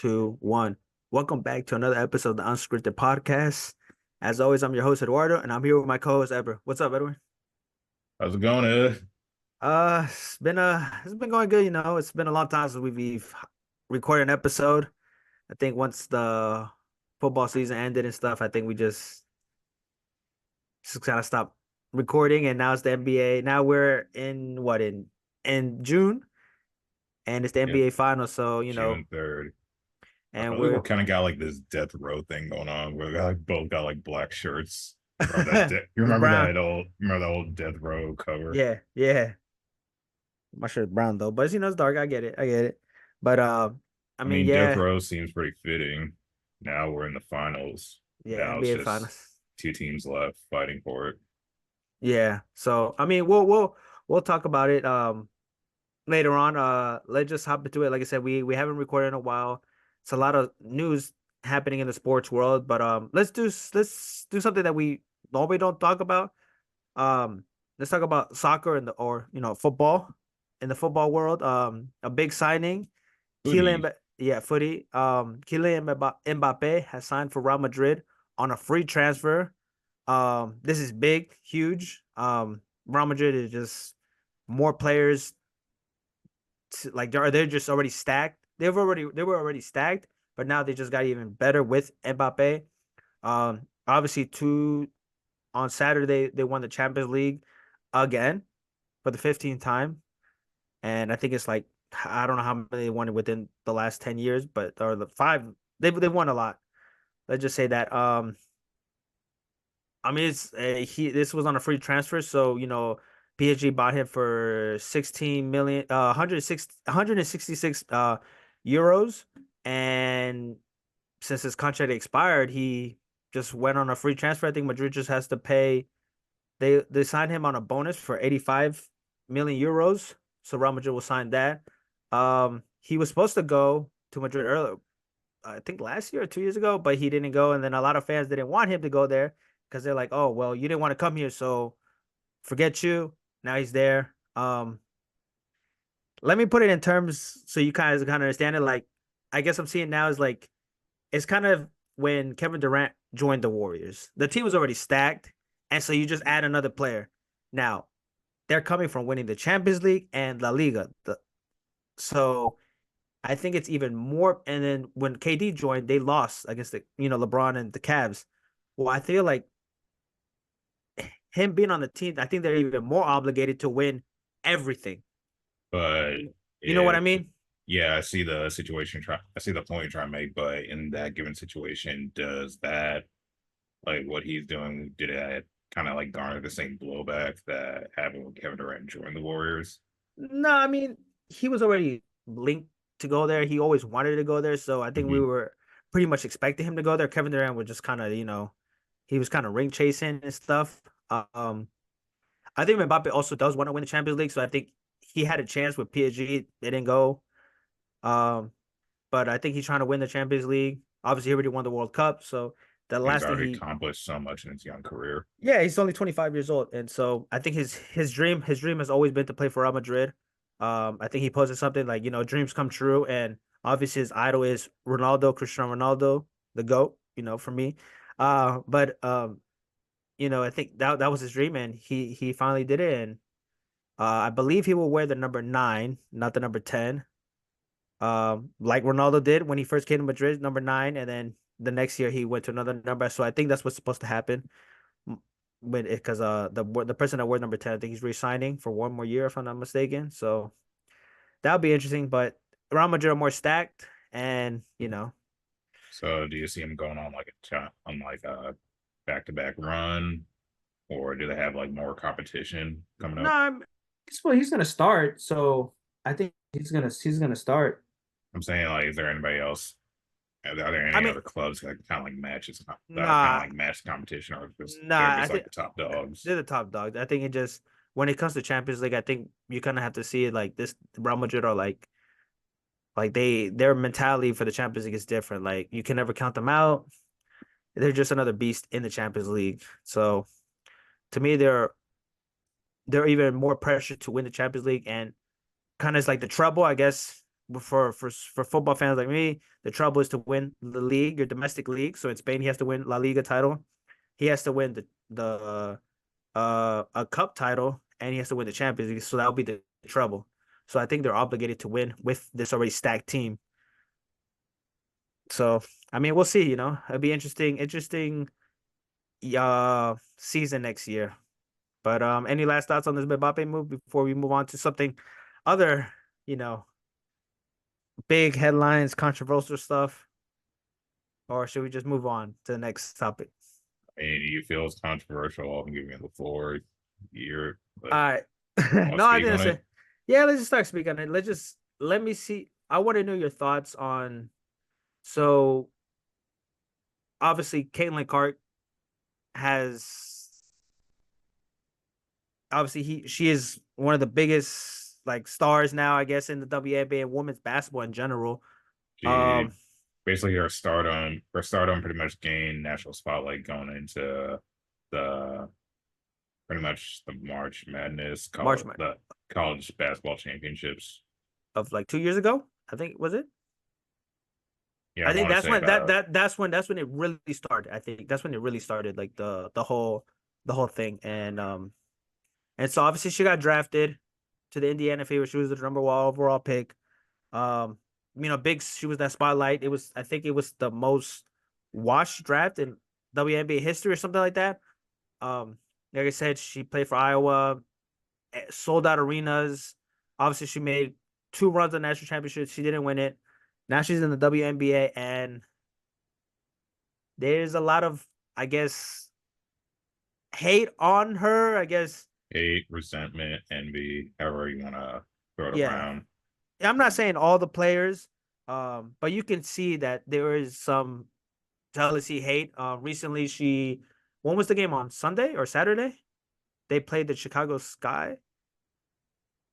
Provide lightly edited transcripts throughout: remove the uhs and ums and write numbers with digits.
two, one. Welcome back to another episode of the Unscripted Podcast. As always, I'm your host Eduardo, and I'm here with my co-host Ever. What's up, Edward? How's it going, Ed? It's been going good. It's been a long time since we've recorded an episode. I think once the football season ended and stuff, I think we just kind of stopped recording, and now it's the NBA. Now we're in June, and it's the Yeah, NBA finals. So June 3rd. I and feel like we we're kind of got like this death row thing going on where we like both got like black shirts. Remember that? You it's remember brown. that old? Remember that old death row cover? Yeah, yeah. My shirt's brown though, but it's dark. I get it. I get it. But I I mean, mean, death yeah, row seems pretty fitting. Now we're in the finals. yeah, Now it's NBA just finals. two teams left fighting for it. Yeah. So I mean, we'll talk about it later on. Let's just hop into it. Like I said, we haven't recorded in a while. It's a lot of news happening in the sports world, but let's do something that we normally don't talk about. Let's talk about soccer and the or football in the football world. A big signing. Hoodie, Footy. Kylian Mbappe has signed for Real Madrid on a free transfer. This is big, huge. Real Madrid is just more players. Like they're just already stacked. They were already stacked, but now they just got even better with Mbappe. Obviously, two on Saturday they won the Champions League again for the 15th time, and I think it's like I don't know how many they won it within the last 10 years, but or the five they won a lot. Let's just say that. I mean, it's he. This was on a free transfer, so PSG bought him for 16 million, 166 euros, and since his contract expired, he just went on a free transfer. I think Madrid just has to pay. They signed him on a bonus for 85 million euros, so Real Madrid will sign that. He was supposed to go to Madrid earlier, I think last year or 2 years ago, but he didn't go. And then a lot of fans didn't want him to go there because they're like, oh, well, you didn't want to come here, so forget you. Now he's there. Let me put it in terms so you kind of understand it. Like, I guess I'm seeing now is like it's kind of when Kevin Durant joined the Warriors. The team was already stacked, and so you just add another player. Now they're coming from winning the Champions League and La Liga. So I think it's even more. And then when KD joined, they lost against LeBron and the Cavs. Well, I feel like him being on the team, I think they're even more obligated to win everything. but You know what I if mean? yeah, I see the situation. I see the point you're trying to make, but in that given situation, does that like what he's doing? Did it kind of like garner the same blowback that happened with Kevin Durant joining the Warriors? No, I mean he was already linked to go there. He always wanted to go there, so I think we Hmm. were pretty much expecting him to go there. Kevin Durant was just kind of he was kind of ring chasing and stuff. I think Mbappe also does want to win the Champions League, so I think he had a chance with PSG. They didn't go. Um, but I think he's trying to win the Champions League. Obviously, he already won the World Cup, so the He's last thing already he, accomplished so much in his young career. yeah, he's only 25 years old, and so I think his dream has always been to play for Real Madrid. I think he posted something like dreams come true, and obviously his idol is Ronaldo, Cristiano Ronaldo, the goat. For me, but I think that was his dream, and he finally did it, and I believe he will wear the number 9, not the number 10. Like Ronaldo did when he first came to Madrid, number 9, and then the next year he went to another number. So I think that's what's supposed to happen. When because the person that wore number 10, I think he's re-signing for one more year if I'm not mistaken. So that'll be interesting. But Real Madrid are more stacked, and So do you see him going on like on like a back-to-back run, or do they have like more competition coming no, up? he's gonna start. So I think he's gonna start. I'm saying like, is there anybody else? Are there I any mean, other clubs that kind of like matches that kind of nah, like match competition, or just they're nah. I just like think the top dogs? they're the top dogs. I think it just when it comes to Champions League, I think you kind of have to see it like this. Real Madrid are like their mentality for the Champions League is different. Like you can never count them out. They're just another beast in the Champions League. So to me, they're even more pressure to win the Champions League and kind of like the treble, I guess. for football fans like me, the trouble is to win the league, your domestic league. So in Spain, he has to win La Liga title. He has to win the a cup title, and he has to win the Champions League. So that'll be the trouble. So I think they're obligated to win with this already stacked team. So I mean, we'll see. It'll be interesting season next year. But any last thoughts on this Mbappe move before we move on to something other, you know, big headlines, controversial stuff, or should we just move on to the next topic? And you feel it's controversial, I'll give you the floor. You're All like, right. want to No, I speak didn't on it? say. Yeah, let's just start speaking on it. Let me see. I want to know your thoughts on. So obviously, Caitlin Clark has obviously she is one of the biggest like stars now, I guess, in the WNBA and women's basketball in general. She Um, basically her stardom pretty much gained national spotlight going into the pretty much the March Madness March the college basketball championships. of like 2 years ago, I think was it? Yeah, I I think want to that's say when about that's when it really started. I think that's when it really started, like the whole thing. And so obviously she got drafted to the Indiana Fever. She was the number one overall pick. Um, big she was that spotlight. I think it was the most watched draft in WNBA history or something like that. Um, like I said, she played for Iowa, sold out arenas. Obviously, she made 2 runs on national championship. She didn't win it. Now she's in the WNBA, and there's a lot of, I guess, hate on her. I guess, hate, resentment, envy, however you want to throw it yeah. around. I'm not saying all the players, but you can see that there is some jealousy, hate. Recently, when was the game on Sunday or Saturday? They played the Chicago Sky.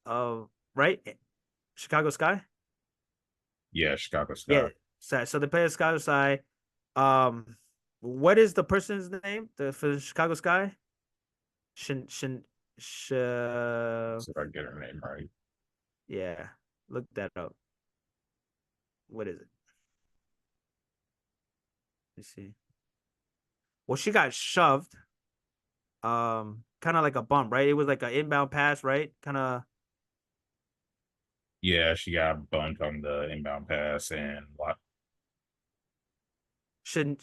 Right, Chicago Sky. Yeah, Chicago Yeah, Sky. so they played the Chicago Sky. Um, what is the person's name? For the Chicago Sky? Shin Shin Sh. So if I get her name right. Yeah, look that up. What is it? Let's see. Well, she got shoved. Kind of like a bump, right? It was like an inbound pass, right? Kind of Yeah, she got bumped on the inbound pass and shouldn't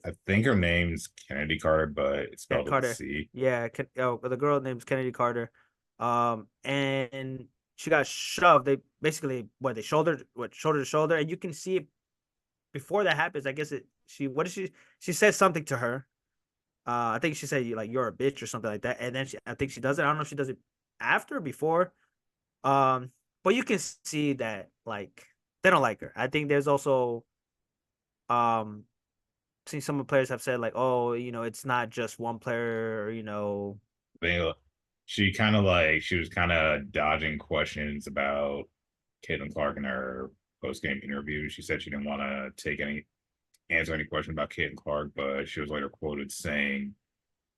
I think her name's Kennedy Carter, but it's yeah, spelled with a Carter. C. Yeah, the girl name's Kennedy Carter. And she got shoved. They basically shoulder to shoulder, and you can see it before that happens. I guess she said something to her. I think she said like you're a bitch or something like that, and then I think she does it. I don't know if she does it after or before. Um, but you can see that like they don't like her. I think there's also um seen some of the players have said like, oh, it's not just one player. They, she was kind of dodging questions about Caitlin Clark in her post game interview. She said she didn't want to answer any question about Caitlin Clark, but she was later quoted saying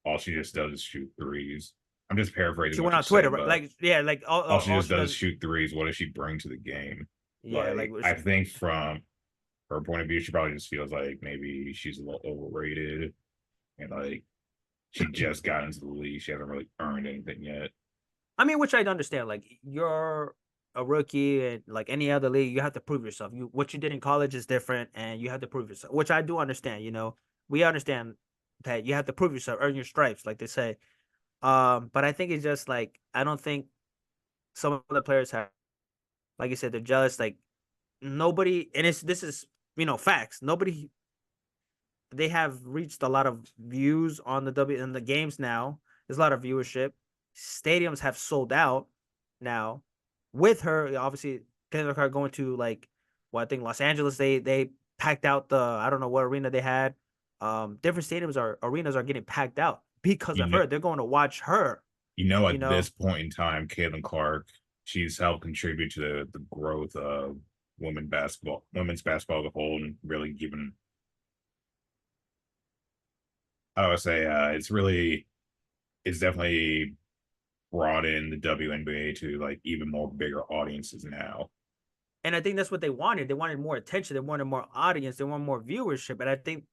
all she just does is shoot threes. I'm just paraphrasing She what went she on Twitter, said, right? but Like, yeah, like all she all just she does is does, shoot threes. What does she bring to the game? yeah, like Like, I think from her point of view, she probably just feels like maybe she's a little overrated and like she just got into the league. She hasn't really earned anything yet. I mean, which I understand. Like, you're a rookie, and like any other league, you have to prove yourself. What you did in college is different, and you have to prove yourself, which I do understand. We understand that you have to prove yourself, earn your stripes, like they say. But I think it's just like I don't think some of the players have, like you said, they're jealous. Like nobody, and this is facts. Nobody, they have reached a lot of views on the W in the games now. There's a lot of viewership. Stadiums have sold out now. With her, obviously, Kendrick Lamar going to like, well, I think Los Angeles. They packed out the, I don't know what arena they had. Different stadiums are arenas are getting packed out because You of know, her. They're going to watch her. at You this know, point in time, Caitlin Clark, she's helped contribute to the growth of women's basketball as a whole, and really given, I would say, it's definitely broaden the WNBA to like even more bigger audiences now. And I think that's what they wanted. They wanted more attention. They wanted more audience. They wanted more viewership. And I think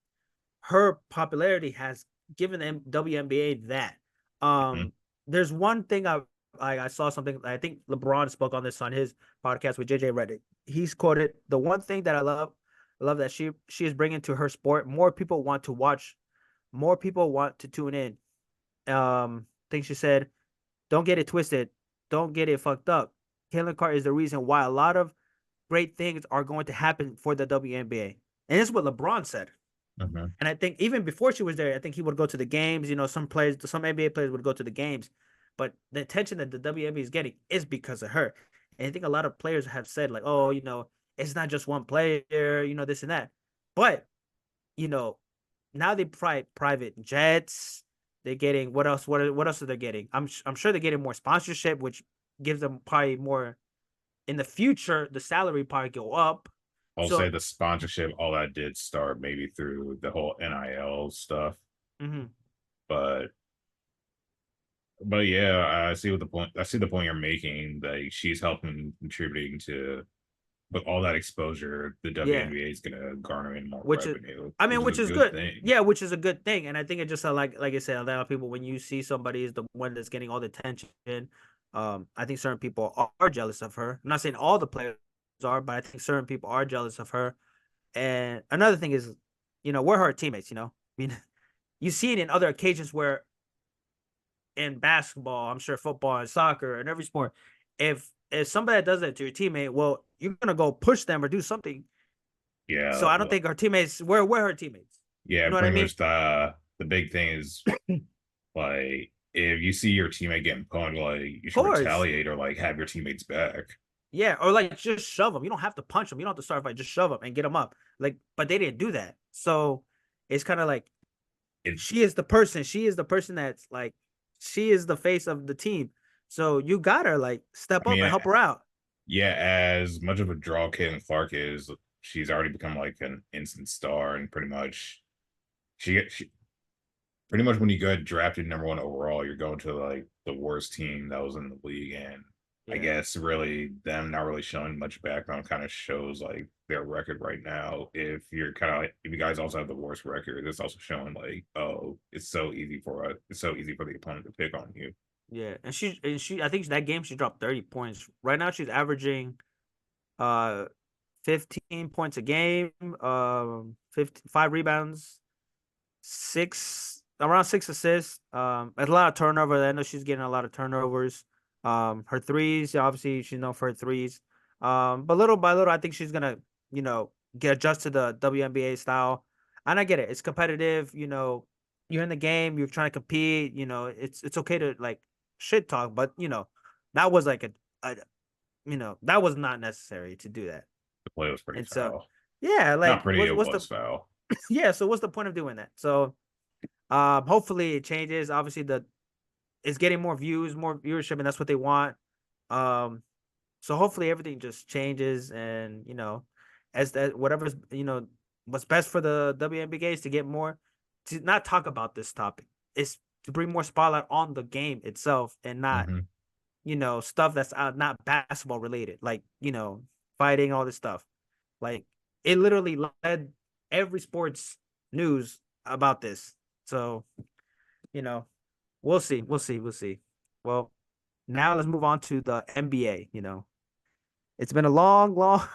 her popularity has given the WNBA that. Mhm. There's one thing I saw something. I think LeBron spoke on this on his podcast with JJ Redick. He's quoted the one thing that I love that she is bringing to her sport. More people want to watch. More people want to tune in. I think she said, "Don't get it twisted. Don't get it fucked up. Caitlin Clark is the reason why a lot of great things are going to happen for the WNBA." And this is what LeBron said. Mhm. And I think even before she was there, I think he would go to the games. Some players, some NBA players would go to the games, but the attention that the WNBA is getting is because of her. And I think a lot of players have said like, "Oh, it's not just one player, this and that." But you know, now they provide private jets. They're getting what else? What else are they getting? I'm sure they're getting more sponsorship, which gives them probably more in the future. The salary probably go up. I'll say So, the sponsorship, all that did start maybe through the whole NIL stuff, mhm. but yeah, I see what the point. I see the point you're making. That she's helping contributing to, but all that exposure, the Yeah, WNBA is going to garner in more which is, revenue, I which mean, is a which is good good. thing. Yeah, which is a good thing. And I think it just like I said, a lot of people when you see somebody is the one that's getting all the attention, I think certain people are jealous of her. I'm not saying all the players are, but I think certain people are jealous of her. And another thing is, we're her teammates. I mean, you see it in other occasions where in basketball, I'm sure football and soccer and every sport, if somebody does that to your teammate, well, you're gonna go push them or do something. So Yeah, I don't think our teammates we're her teammates. You yeah. know what I Pretty mean? much the big thing is like if you see your teammate getting punked, like you Of should course. retaliate or like have your teammates back. Yeah, or like just shove them. You don't have to punch them. You don't have to start a fight. Just shove them and get them up. Like, but they didn't do that. So it's kind of like It, she is the person. She is the person that's like she is the face of the team. So you gotta like step I up and mean, help her out. yeah, as much of a draw Caitlin Clark is, she's already become like an instant star, and she pretty much when you get drafted number 1 overall, you're going to like the worst team that was in the league, and I Yeah. guess really them not really showing much background kind of shows like their record right now. If you're kind of like, if you guys also have the worst record, it's also showing like, oh, it's so easy for the opponent to pick on you. Yeah. And she I think that game she dropped 30 points. Right now she's averaging uh 15 points a game, 5 rebounds, around 6 assists. A lot of turnover. I know she's getting a lot of turnovers. Her threes, obviously, she's known for her threes. But little by little, I think she's gonna, get adjusted to the WNBA style. And I get it. It's competitive. You're in the game. You're trying to compete. It's okay to like shit talk, but that was like a that was not necessary to do that. The play was pretty And so, foul. yeah, Not like pretty, it what's the was foul. yeah? So what's the point of doing that? So hopefully it changes. Obviously, it's getting more views, more viewership, and that's what they want. Um, so hopefully everything just changes, and as that whatever's what's best for the WNBA is to get more to not talk about this topic. It's to bring more spotlight on the game itself, and not Hmm. stuff that's not basketball related, like fighting, all this stuff. Like it literally led every sports news about this. So you know, we'll see. We'll see. We'll see. Well, now let's move on to the NBA. It's been a long, long,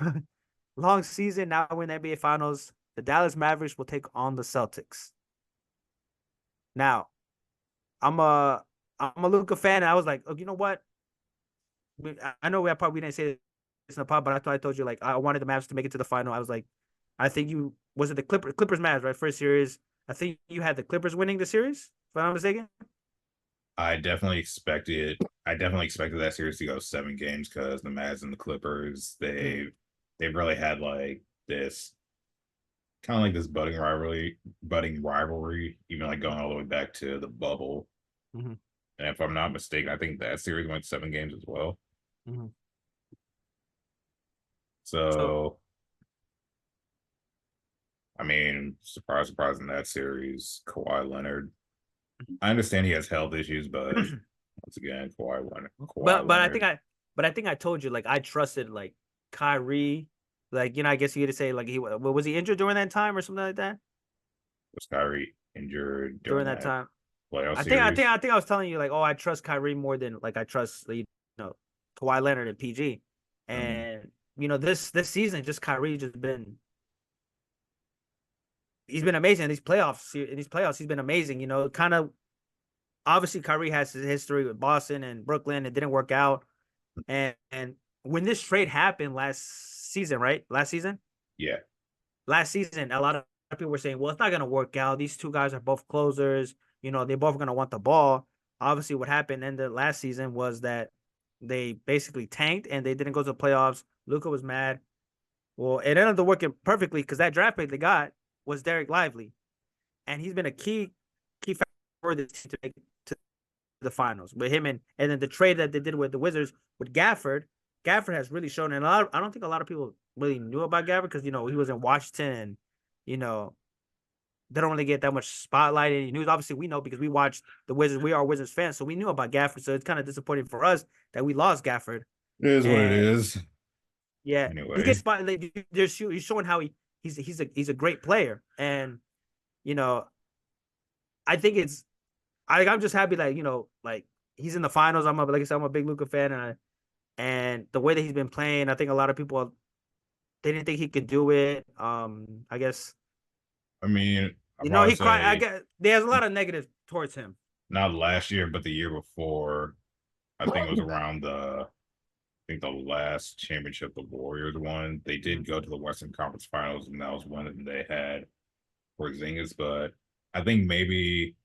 long season. Now we're in the NBA Finals. The Dallas Mavericks will take on the Celtics. Now, I'm a I'm a Luka fan, and I was like, oh, you know what? I know we didn't say this in the pod, but I thought I told you like I wanted the Mavs to make it to the final. I was like, I think you was it the Clippers Mavs, right? First series. I think you had the Clippers winning the series, if I'm not mistaken. I definitely expected that series to go 7 games because the Mavs and the Clippers, Mm-hmm. they've really had like this kind of like this budding rivalry, even like going all the way back to the bubble. Mm-hmm. And if I'm not mistaken, I think that series went 7 games as well. Mm-hmm. So So I mean, surprise, surprise in that series, Kawhi Leonard. I understand he has health issues, but once again, Kawhi But Leonard but I think I told you like I trusted like Kyrie, like I guess you could say like was he injured during that time or something like that was Kyrie injured during during that that time. playoff series. I think I was telling you like, oh, I trust Kyrie more than like I trust know Kawhi Leonard and PG, Um, and this season just Kyrie just been he's been amazing in these playoffs. In these playoffs, he's been amazing. Kind of obviously Kyrie has his history with Boston and Brooklyn. It didn't work out, and when this trade happened last season, right? yeah, Last season, a lot of people were saying, well, it's not going to work out. These two guys are both closers. They're both going to want the ball. Obviously, what happened in the last season was that they basically tanked and they didn't go to the playoffs. Luka was mad. Well, it ended up working perfectly because that draft pick they got was Derek Lively, and he's been a key factor for this team to make to the finals with him and then the trade that they did with the Wizards with Gafford. Gafford has really shown, and I don't think a lot of people really knew about Gafford because he was in Washington and you know they don't really get that much spotlight in news. Obviously, we know because we watched the Wizards. We are Wizards fans, so we knew about Gafford. So it's kind of disappointing for us that we lost Gafford. it is what it And is. yeah, he gets Anyway, spotlight. He's showing how he's a great player, and you know I think I'm just happy that like he's in the finals. Like I said, I'm a big Luka fan, and the way that he's been playing, I think a lot of people they didn't think he could do it. I guess I mean, I probably he cried. I say guess there's a lot of negative towards him. not last year, but the year before. I think it was around I think the last championship the Warriors won. They did go to the Western Conference Finals, and that was when they had Porzingis. But I think maybe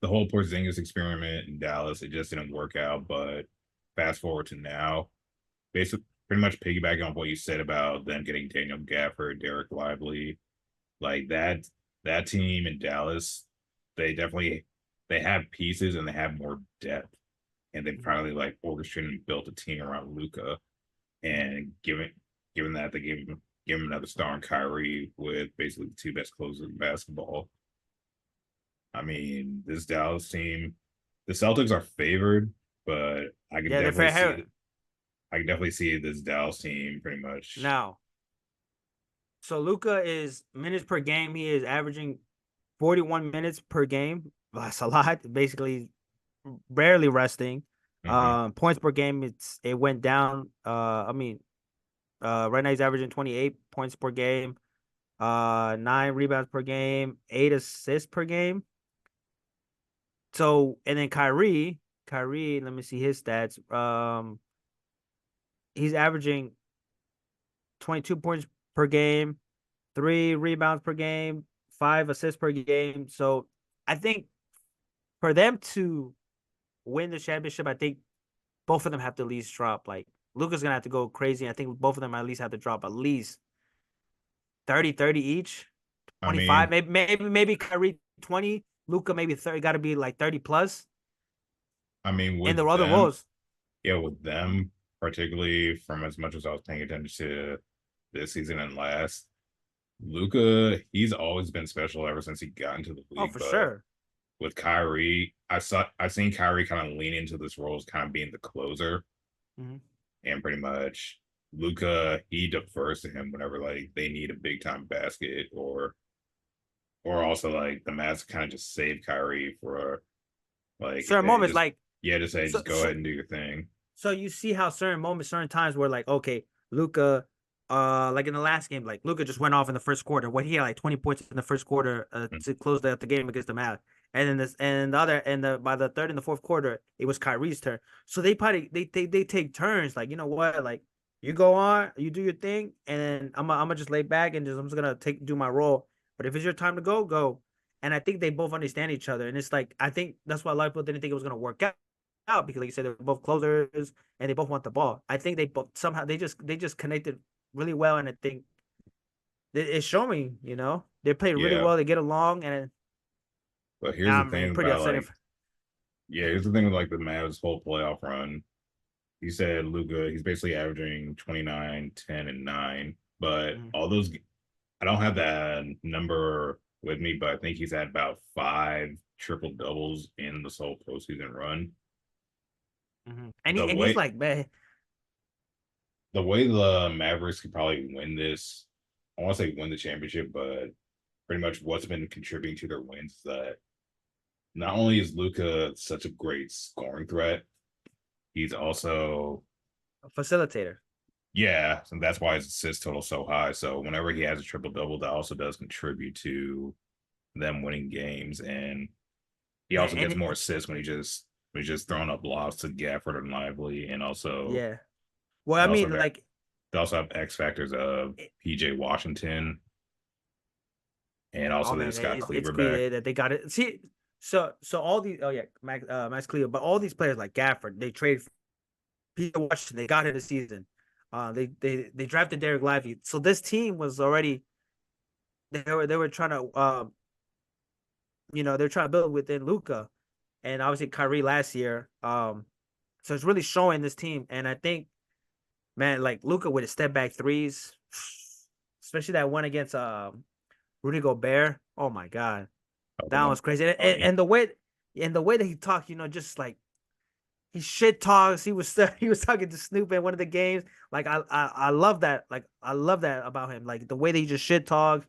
the whole Porzingis experiment in Dallas, it just didn't work out. But fast forward to now, basically pretty much piggybacking on what you said about them getting Daniel Gafford, Derek Lively, like that team in Dallas, they definitely they have pieces and they have more depth. And they finally like orchestrated and built a team around Luca. And given that they gave him another star in Kyrie with basically the two best closers in basketball. I mean, this Dallas team, the Celtics are favored, but Yeah, they're fair. I can definitely see this Dallas team pretty much. Now, so Luca is minutes per game. He is averaging 41 minutes per game. That's a lot. Basically, barely resting. Mhm. Points per game, it went down. Right now he's averaging 28 points per game, 9 rebounds per game, 8 assists per game. So and then Kyrie, let me see his stats. He's averaging 22 points per game, 3 rebounds per game, 5 assists per game. So I think for them to win the championship, I think both of them have to at least drop. Like Luka's gonna have to go crazy. I think both of them at least have to drop at least 30 each, I 25, mean, maybe Kyrie 20, Luka maybe 30, gotta be like 30 plus in the with other them, roles. yeah, with them, particularly from as much as I was paying attention to this season and last, Luca, he's always been special ever since he got into the Oh, league. for But sure. with Kyrie, I seen Kyrie kind of lean into this role as kind of being the closer, Mhm. and pretty much Luca, he defers to him whenever like they need a big time basket or also like the Mavs kind of just save Kyrie for like Certain hey moments, just like yeah just say so, just go so ahead and do your thing. so you see how certain moments, certain times where like, okay, Luca, like in the last game, like Luca just went off in the first quarter. What he had like 20 points in the first quarter to close the game against the Mavs. And then this and the other and the by the third and the fourth quarter, it was Kyrie's turn. So they probably they take turns, like, you know what, like you go on, you do your thing, and then I'm gonna just lay back and I'm just gonna do my role. But if it's your time to go, go. And I think they both understand each other. And it's like I think that's why a lot of people didn't think it was gonna work out because like you said, they're both closers and they both want the ball. I think they both somehow they just connected really well, and I think it's showing. They play really Yeah, well. They get along, and but here's the I'm thing pretty about upset. like yeah here's the thing with like the Mavs whole playoff run. You said Luca, he's basically averaging 29, 10, and 9. But Mhm. all those, I don't have that number with me, but I think he's had about five triple doubles in this whole postseason run. The And he's way like, man, the way the Mavericks could probably win this, I want to say win the championship, but pretty much what's been contributing to their wins is that not only is Luca such a great scoring threat, he's also a facilitator. yeah, and that's why his assist total is so high. So whenever he has a triple double, that also does contribute to them winning games, and he Man, also gets more assists when he's just throwing up lobs to Gafford and Lively, yeah. Well, I and also mean, like, they also have X factors of PJ Washington, and also oh they man, just got it's Cleaver back. clear that they got it. See, so all these, oh yeah, Max Cleo, but all these players like Gafford, they trade for Peter Washington, they got it this season. They drafted Derek Lively, so this team was already they were trying to they're trying to build within Luca, and obviously Kyrie last year. So it's really showing this team, and I think man, like Luca with his step back threes, especially that one against Rudy Gobert. Oh my god, Oh, the that one was crazy. And, money. and the way that he talked, just like he shit talks. He was he was talking to Snoop in one of the games. Like I love that. Like I love that about him. Like the way that he just shit talks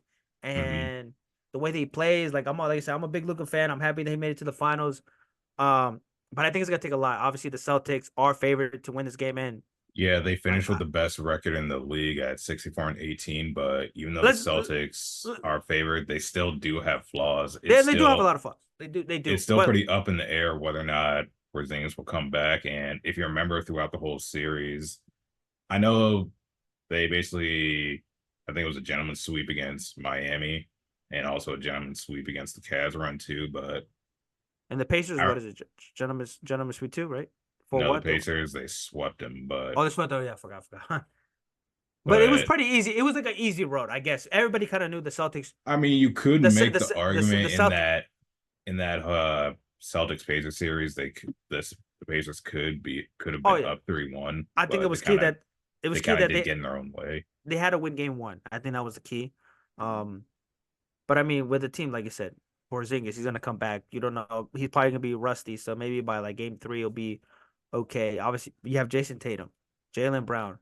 Mm-hmm. and the way that he plays. Like I said, I'm a big Luka fan. I'm happy that he made it to the finals. Um, but I think it's gonna take a lot. Obviously, the Celtics are favored to win this game, and Yeah, they like finished with the best record in the league at 64 and 18, but even though the let's Celtics are favored, they still do have flaws. they do have a lot of fun. They It's do. still But pretty up in the air whether or not Porzingis will come back. And if you remember throughout the whole series, I know they basically, I think it was a gentleman's sweep against Miami and also a gentleman's sweep against the Cavs run too. But and the Pacers, I what is it? Gentlemen sweet two, right? For know the what? Pacers, they swept them. Oh, this one. Oh yeah, I forgot. But it was But pretty easy. It was like an easy road, I guess. Everybody kind of knew the Celtics. I mean, you could The make the the argument Celtics. in that Celtics Pacers series, the Pacers could have Oh been yeah, up 3-1, I think but it they was key kind of that did get in their own way. they had to win game one. I think that was the key. Um, but I mean, with the team, like you said, Porzingis, he's gonna come back. You don't know. He's probably gonna be rusty, so maybe by like game three, he'll be okay. Obviously, you have Jason Tatum, Jalen Brown,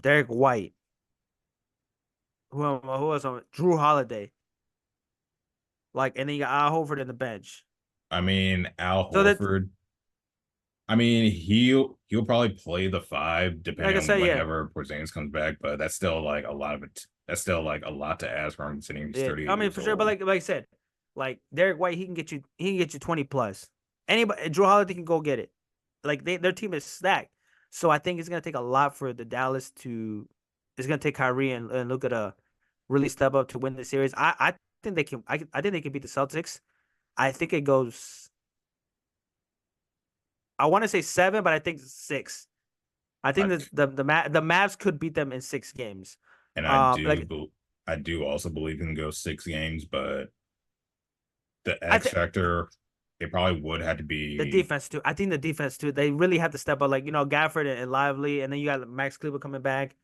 Derek White, who else on Drew Holiday, like, and then you got Al Horford in the bench. I mean, Al So that, Horford. I mean, he'll probably play the five like depending I on said, yeah, whenever Porzingis comes back, but that's still like a lot of it. That's still like a lot to ask for him considering he's yeah. 38 I mean, years for sure. But old. like I said, like Derek White, he can get you 20 plus. Anybody, Drew Holiday can go get it. Like their team is stacked. So I think it's gonna take a lot for the Dallas to. It's gonna take Kyrie and Luka to really step up to win the series. I think they can. I think they can beat the Celtics. I think it goes. I want to say seven, but I think six. I think I, the Mavs could beat them in 6 games. and Like I do also believe he can go 6 games, but the I X think factor, it probably would have to the be. defense too. I think the defense too. They really have to step up. Like Gafford and Lively, and then you got Max Kleber coming back.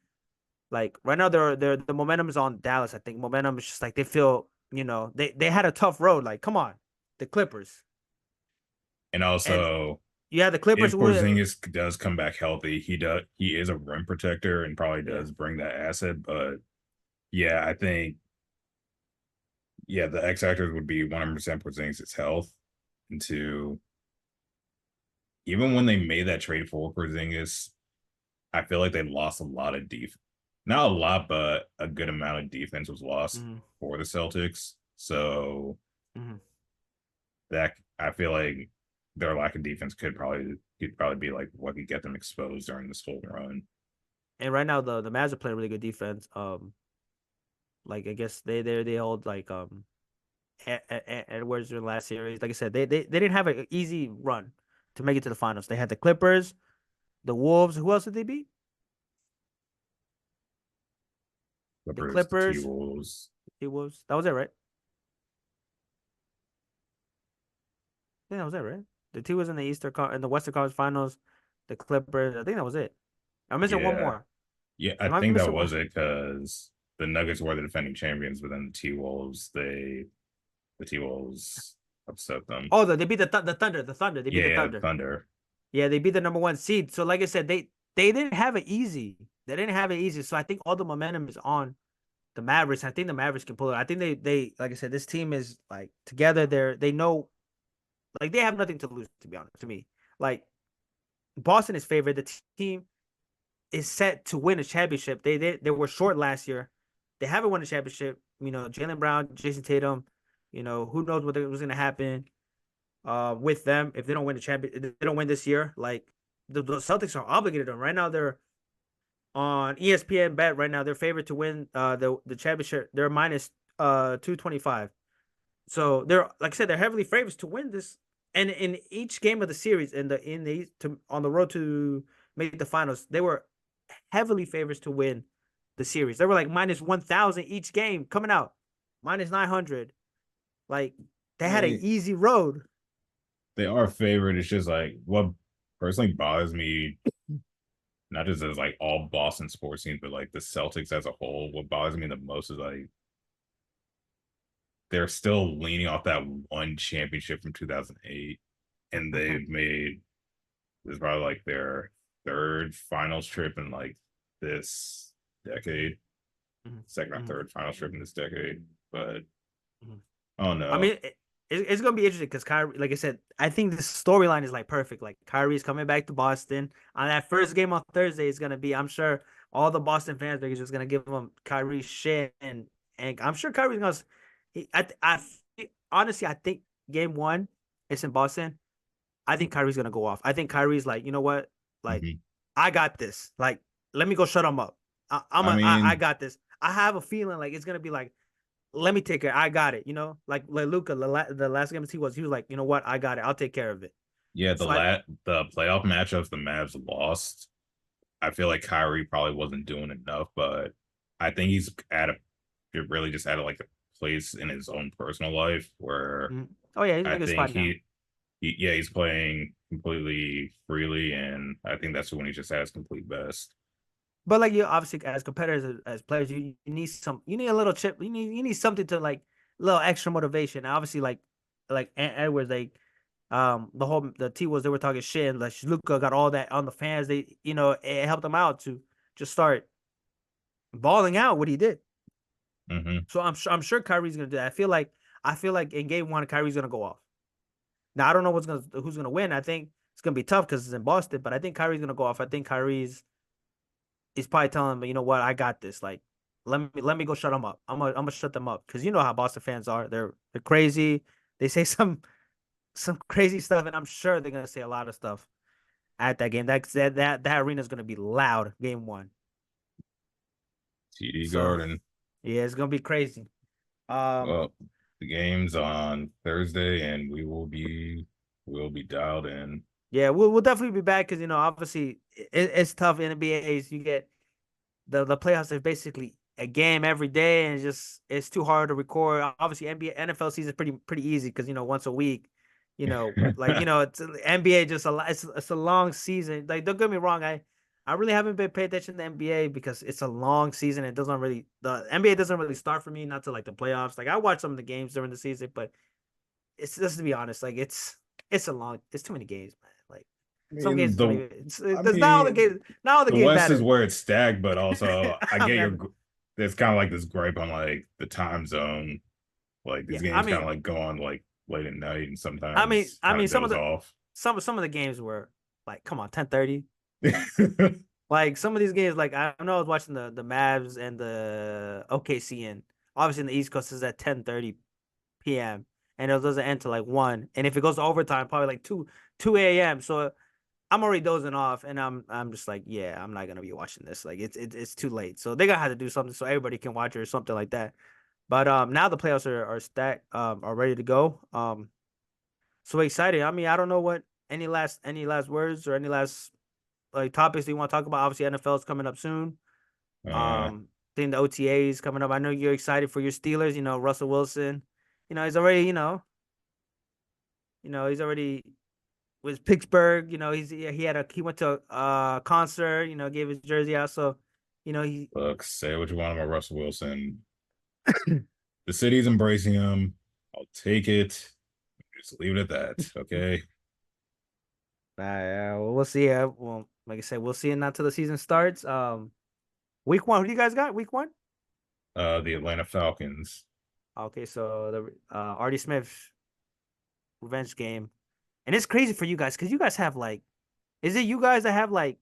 Like right now, they're the momentum is on Dallas. I think momentum is just like they feel. They had a tough road. Like come on, the Clippers, And and also, you had the Clippers if who were Porzingis does come back healthy, he is a rim protector and probably yeah. does bring that asset. But yeah, I think yeah, the X factors would be 100% Porzingis' health. And two, even when they made that trade for Porzingis, I feel like they lost a lot of defense. Not a lot, but a good amount of defense was lost Mm-hmm, for the Celtics. So mm-hmm. that I feel like their lack of defense could probably be like what could get them exposed during this whole run. And right now the Mavs are playing really good defense. Like I guess they hold like Edwards in the last series. Like I said, they didn't have an easy run to make it to the finals. They had the Clippers, the Wolves. Who else did they beat? The Clippers, the T Clippers, Wolves. the Wolves. That was it, right? I think that was it, right? The two was in the in the Western Conference Finals. The Clippers. I think that was it. I'm missing one Yeah. more. Yeah, I Am I think that missing was one? it because the Nuggets were the defending champions, but then the T Wolves upset them. Oh, they beat the Thunder. The Thunder. They beat the Yeah, Thunder. Thunder. Yeah, they beat the number one seed. So like I said, they didn't have it easy. They didn't have it easy. So I think all the momentum is on the Mavericks. I think the Mavericks can pull it. I think they like I said, this team is like together. They know like they have nothing to lose. To be honest, to me, like Boston is favored. The team is set to win a championship. They were short last year. They haven't won a championship. You know, Jalen Brown, Jason Tatum. You know, who knows what was going to happen with them if they don't win the champion. If they don't win this year. Like the Celtics are obligated to them right now. They're on ESPN bet right now. They're favored to win the championship. They're minus 225. So they're like I said, they're heavily favorites to win this. And in each game of the series, on the road to make the finals, they were heavily favorites to win the series. They were like minus 1,000 each game coming out, minus 900. Like they I had an mean, easy road. they are favored. It's just like what personally bothers me, not just as like all Boston sports teams, but like the Celtics as a whole. What bothers me the most is like they're still leaning off that one championship from 2008, and they've made this probably like their third finals trip in like this decade, second or third finals trip in this decade. But oh I no. mean, it's gonna be interesting because Kyrie, like I said, I think the storyline is like perfect. Like Kyrie's coming back to Boston on that first game on Thursday is gonna be. I'm sure all the Boston fans are just gonna give him Kyrie shit, and I'm sure Kyrie's gonna. Honestly, I think game one, it's in Boston. I think Kyrie's gonna go off. I think Kyrie's like, you know what, like Mhm. I got this. Like, let me go shut him up. I I mean, got this. I have a feeling like it's gonna be like let me take care. I got it. You know, like Luca, the last game he was like, you know what, I got it. I'll take care of it. yeah, So I the playoff matchups the Mavs lost. I feel like Kyrie probably wasn't doing enough, but I think he's at a it really just at like a place in his own personal life where oh yeah, he's in I a good think spot now. yeah, he's playing completely freely, and I think that's when he just has complete best. But like you obviously as competitors as players, you need you need a little chip. You need something to like a little extra motivation. And obviously like Edwards the T was they were talking shit and like Luca got all that on the fans. They it helped them out to just start balling out what he did. Hmm. So I'm sure Kyrie's gonna do that. I feel like in game one Kyrie's gonna go off. Now I don't know who's gonna win. I think it's gonna be tough because it's in Boston, but I think Kyrie's gonna go off. I think Kyrie's is probably telling him, you know what, I got this. Like let me go shut them up. I'm gonna shut them up because you know how Boston fans are. They're crazy. They say some crazy stuff, and I'm sure they're gonna say a lot of stuff at that game. That arena is gonna be loud. Game one. TD So Garden. yeah, it's gonna be crazy. Um, Well, the game's on Thursday, and we'll be dialed in. yeah, we'll definitely be back because obviously it's tough in the NBAs. You get the playoffs are basically a game every day, and it's too hard to record. Obviously, NBA NFL season is pretty easy because once a week, it's NBA just it's a long season. Like don't get me wrong, I really haven't been paying attention to NBA because it's a long season. It doesn't really the NBA doesn't really start for me not to like the playoffs. Like I watch some of the games during the season, but it's just to be honest, like it's too many games, man. Like I some games mean don't the even. I There's not all the mean games. Not all the the games West is matter. where it's stacked, but also I I get mean, there's kind of like this gripe on like the time zone. Like these yeah, I games kind mean, of like go on like late at night and I mean, sometimes I kind mean, of some of doze the off. some of the games were like, come on, 10:30. Like some of these games, like I know I was watching the Mavs and the OKC, and obviously in the East Coast is at 10:30 p.m. and it doesn't end till like 1. And if it goes to overtime, probably like 2 a.m. So I'm already dozing off, and I'm just like, yeah, I'm not gonna be watching this. Like it's too late. So they're gonna have to do something so everybody can watch it or something like that. But now the playoffs are stacked, are ready to go. So excited. I mean, I don't know what any last words or any last like topics that you want to talk about. Obviously, NFL is coming up soon. uh, I think the OTA is coming up. I know you're excited for your Steelers. Russell Wilson. He's already. He's already with Pittsburgh. He went to a concert. Gave his jersey out. So, he look, say what you want about Russell Wilson. The city's embracing him. I'll take it. Just leave it at that. Okay. We'll see. Well, like I said, we'll see it not till the season starts. Week one. Who do you guys got? Week one. The Atlanta Falcons. Okay, so the Artie Smith revenge game, and it's crazy for you guys because you guys have like, is it you guys that have like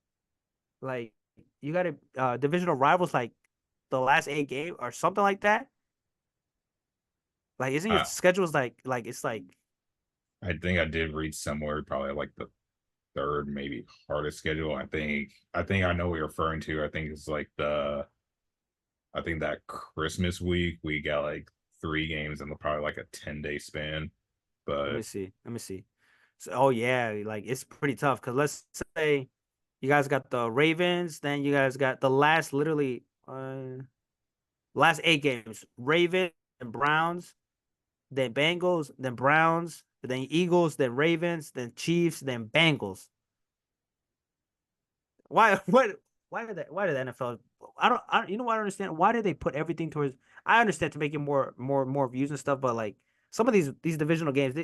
you got a divisional rivals like the last 8 games or something like that? Like, isn't your I schedules like it's like I think I did read somewhere probably like the third, maybe hardest schedule. I think I know what you're referring to. I think it's like I think that Christmas week we got like 3 games in probably like a 10-day span. let me But see, let me see. So, oh yeah, like it's pretty tough because let's say you guys got the Ravens, then you guys got the last 8 games: Ravens and Browns, then Bengals, then Browns, then Eagles, then Ravens, then Chiefs, then Bengals. Why? What? Why did that? Why did the NFL? You know what I don't understand? Why did they put everything towards? I understand to make it more views and stuff, but like some of these divisional games,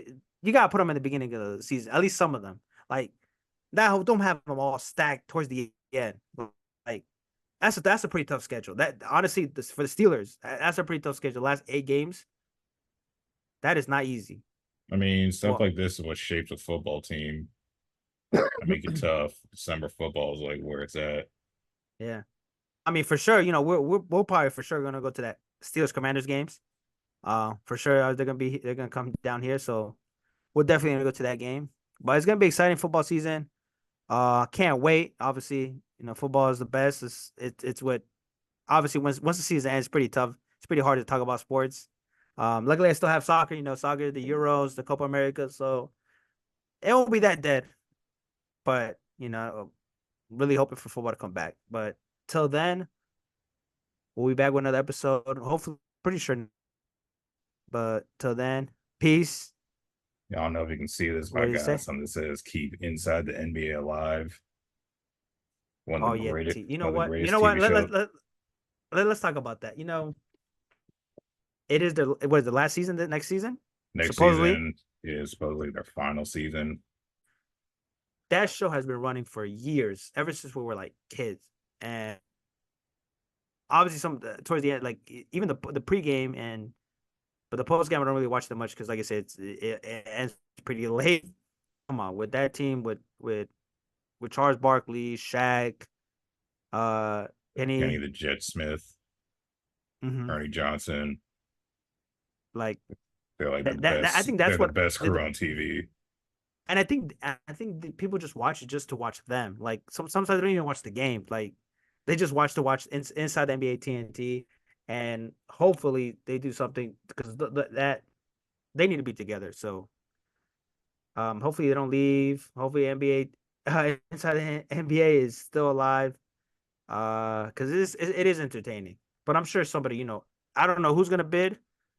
you gotta put them in the beginning of the season. At least some of them. Like that. Don't have them all stacked towards the end. Like that's a pretty tough schedule. That honestly, for the Steelers, that's a pretty tough schedule. Last 8 games, that is not easy. I mean, stuff Well, like this is what shapes a football team. I make it tough. December football is like where it's at. yeah. I mean, for sure, we're probably for sure gonna go to that Steelers Commanders games. For sure, they're gonna come down here, so we're definitely gonna go to that game. But it's gonna be exciting football season. Can't wait. Obviously, football is the best. It's what obviously once the season ends, it's pretty tough. It's pretty hard to talk about sports. Luckily I still have soccer. Soccer, the Euros, the Copa America, so it won't be that dead. But really hoping for football to come back. But till then, we'll be back with another episode. Hopefully, pretty sure. But till then, peace. I don't know if you can see this, but What I did you got say? something that says "Keep Inside the NBA Alive." Oh yeah, One of the You greatest know what? TV shows. Let's talk about that. It is the last season, the next season, Next supposedly. season is supposedly their final season. That show has been running for years, ever since we were like kids, and obviously some towards the end, like even the pregame and but the postgame I don't really watch that much because, like I said, it ends pretty late. Come on, with that team with Charles Barkley, Shaq, uh, Kenny Penny, the Jet Smith, hmm Ernie Johnson. like They're like the that I best. think They're that's the what best crew on TV. and I think people just watch it just to watch them. Like sometimes they don't even watch the game. Like they just watch inside the NBA TNT, and hopefully they do something because that they need to be together. So hopefully they don't leave. Hopefully NBA inside the NBA is still alive. Because it is entertaining. But I'm sure somebody, I don't know who's gonna bid,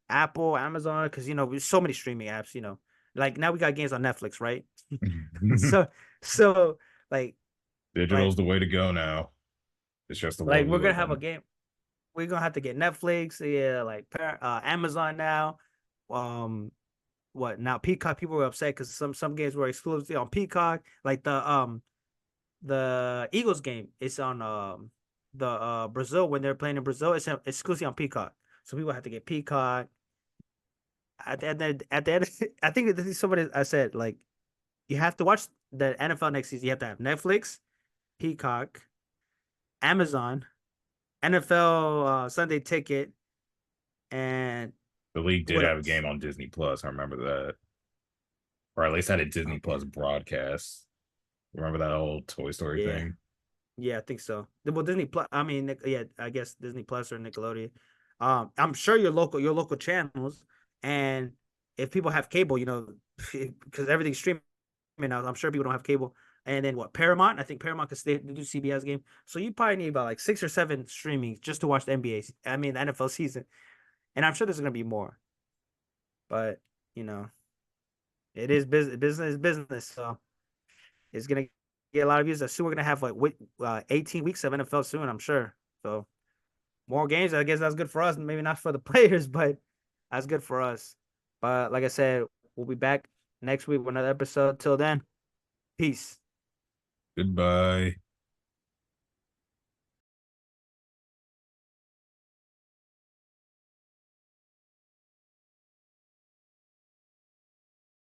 Apple, Amazon, because there's so many streaming apps. Like now we got games on Netflix, right? so so like Digital's like the way to go now. It's just the like world we we're gonna live have a in. game. We're gonna have to get Netflix, yeah, like Amazon now. Um, what now? Peacock. People were upset because some games were exclusively on Peacock, like the Eagles game. It's on the Brazil when they're playing in Brazil. It's exclusively on Peacock, so people have to get Peacock. At the end, I think this is somebody I said like you have to watch the NFL next season. You have to have Netflix, Peacock, Amazon, NFL Sunday Ticket, and The league did what have a else? game on Disney Plus. I remember that, or at least had a Disney Okay, Plus broadcast. Remember that old Toy Story yeah, thing? yeah, I think so. Well, Disney Plus. I mean, yeah, I guess Disney Plus or Nickelodeon. I'm sure your local channels, and if people have cable, because everything's streaming now. I'm sure people don't have cable. And then what? Paramount. I think Paramount could stay to do CBS game. So you probably need about like 6 or 7 streamings just to watch the NBA. I mean, the NFL season. And I'm sure there's gonna be more. But you know, it is business. Business is business. So it's gonna get a lot of views. Soon we're gonna have like 18 weeks of NFL soon. I'm sure. So more games. I guess that's good for us. Maybe not for the players, but that's good for us. But like I said, we'll be back next week with another episode. Till then, peace. Goodbye.